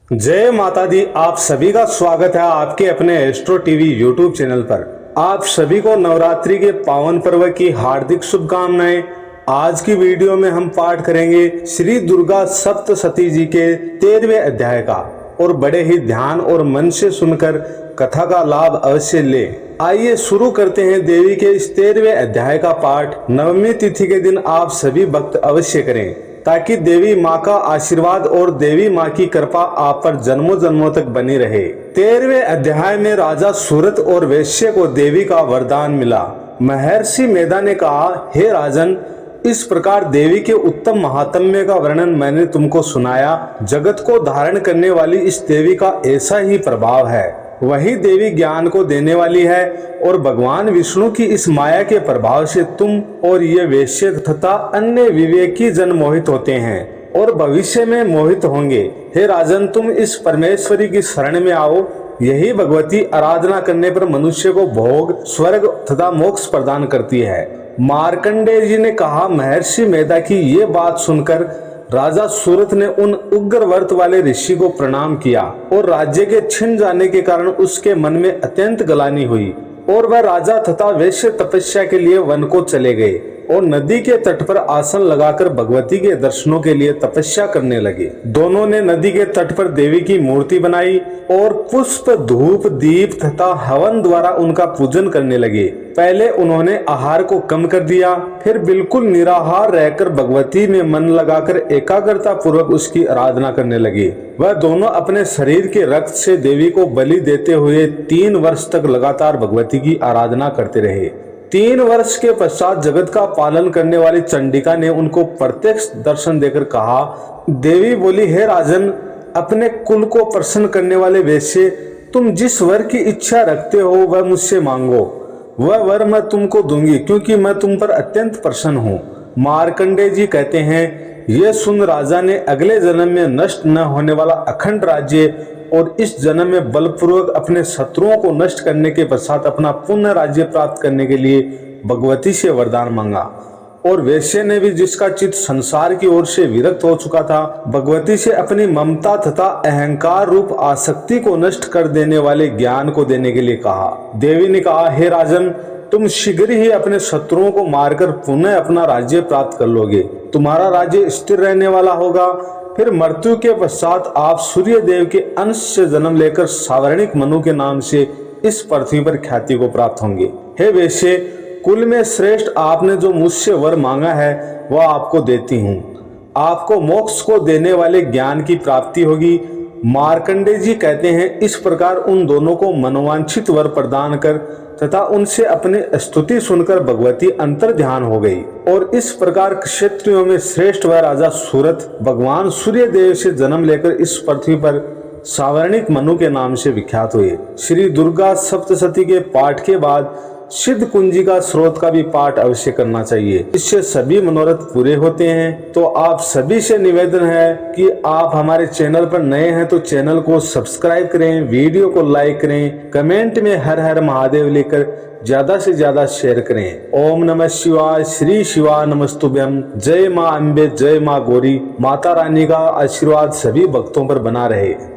जय माता दी। आप सभी का स्वागत है आपके अपने एस्ट्रो टीवी यूट्यूब चैनल पर। आप सभी को नवरात्रि के पावन पर्व की हार्दिक शुभकामनाएं। आज की वीडियो में हम पाठ करेंगे श्री दुर्गा सप्तशती जी के 13वें अध्याय का, और बड़े ही ध्यान और मन से सुनकर कथा का लाभ अवश्य ले। आइए शुरू करते हैं देवी के इस 13वें अध्याय का पाठ। नवमी तिथि के दिन आप सभी भक्त अवश्य करें, ताकि देवी माँ का आशीर्वाद और देवी माँ की कृपा आप पर जन्मों जन्मों तक बनी रहे। 13वें अध्याय में राजा सूरत और वैश्य को देवी का वरदान मिला। महर्षि मेधा ने कहा, हे राजन, इस प्रकार देवी के उत्तम महात्म्य का वर्णन मैंने तुमको सुनाया। जगत को धारण करने वाली इस देवी का ऐसा ही प्रभाव है। वही देवी ज्ञान को देने वाली है, और भगवान विष्णु की इस माया के प्रभाव से तुम और ये वैश्य तथा अन्य विवेकी जन मोहित होते हैं और भविष्य में मोहित होंगे। हे राजन, तुम इस परमेश्वरी की शरण में आओ। यही भगवती आराधना करने पर मनुष्य को भोग, स्वर्ग तथा मोक्ष प्रदान करती है। मार्कंडेय जी ने कहा, महर्षि मेधा की ये बात सुनकर राजा सूरत ने उन उग्र व्रत वाले ऋषि को प्रणाम किया, और राज्य के छिन जाने के कारण उसके मन में अत्यंत ग्लानि हुई, और वह राजा तथा वैश्य तपस्या के लिए वन को चले गए और नदी के तट पर आसन लगाकर भगवती के दर्शनों के लिए तपस्या करने लगे। दोनों ने नदी के तट पर देवी की मूर्ति बनाई और पुष्प, धूप, दीप तथा हवन द्वारा उनका पूजन करने लगे। पहले उन्होंने आहार को कम कर दिया, फिर बिल्कुल निराहार रहकर भगवती में मन लगाकर एकाग्रता पूर्वक उसकी आराधना करने लगे। वह दोनों अपने शरीर के रक्त से देवी को बलि देते हुए 3 वर्ष तक लगातार भगवती की आराधना करते रहे। 3 वर्ष के पश्चात जगत का पालन करने वाली चंडिका ने उनको प्रत्यक्ष दर्शन देकर कहा, देवी बोली, हे राजन, अपने कुल को प्रसन्न करने वाले वैश्य, तुम जिस वर की इच्छा रखते हो वह मुझसे मांगो। वह वर मैं तुमको दूंगी, क्योंकि मैं तुम पर अत्यंत प्रसन्न हूँ। मार्कंडेय जी कहते हैं, यह सुन राजा ने अगले जन्म में नष्ट न होने वाला अखंड राज्य और इस जन्म में बलपूर्वक अपने शत्रुओं को नष्ट करने के पश्चात अपना पुण्य राज्य प्राप्त करने के लिए भगवती से वरदान मांगा। और वैश्य ने भी, जिसका चित्त संसार की ओर से विरक्त हो चुका था, भगवती से अपनी ममता तथा अहंकार रूप आसक्ति को नष्ट कर देने वाले ज्ञान को देने के लिए कहा। देवी ने कहा, हे राजन, तुम शीघ्र ही अपने शत्रुओं को मारकर पुनः अपना राज्य प्राप्त कर लोगे। तुम्हारा राज्य स्थिर रहने वाला होगा। फिर मृत्यु के पश्चात आप सूर्य देव के अंश से जन्म लेकर सावर्णिक मनु के नाम से इस पृथ्वी पर ख्याति को प्राप्त होंगे। हे वैश्य, कुल में श्रेष्ठ आपने जो मुझसे वर मांगा है वह आपको देती हूँ। आपको मोक्ष को देने वाले ज्ञान की प्राप्ति होगी। मार्कंडेय जी कहते हैं, इस प्रकार उन दोनों को मनोवांछित वर प्रदान कर तथा उनसे अपनी स्तुति सुनकर भगवती अंतर ध्यान हो गई। और इस प्रकार क्षत्रियों में श्रेष्ठ वह राजा सूरत भगवान सूर्य देव से जन्म लेकर इस पृथ्वी पर सावर्णिक मनु के नाम से विख्यात हुए। श्री दुर्गा सप्तशती के पाठ के बाद सिद्ध कुंजिका स्रोत का भी पाठ अवश्य करना चाहिए। इससे सभी मनोरथ पूरे होते हैं। तो आप सभी से निवेदन है कि आप हमारे चैनल पर नए हैं तो चैनल को सब्सक्राइब करें, वीडियो को लाइक करें, कमेंट में हर हर महादेव लेकर ज्यादा से ज्यादा शेयर करें। ओम नमः शिवाय। श्री शिवा नमस्तुभ्यम। जय माँ अम्बे, जय माँ गौरी। माता रानी का आशीर्वाद सभी भक्तों पर बना रहे।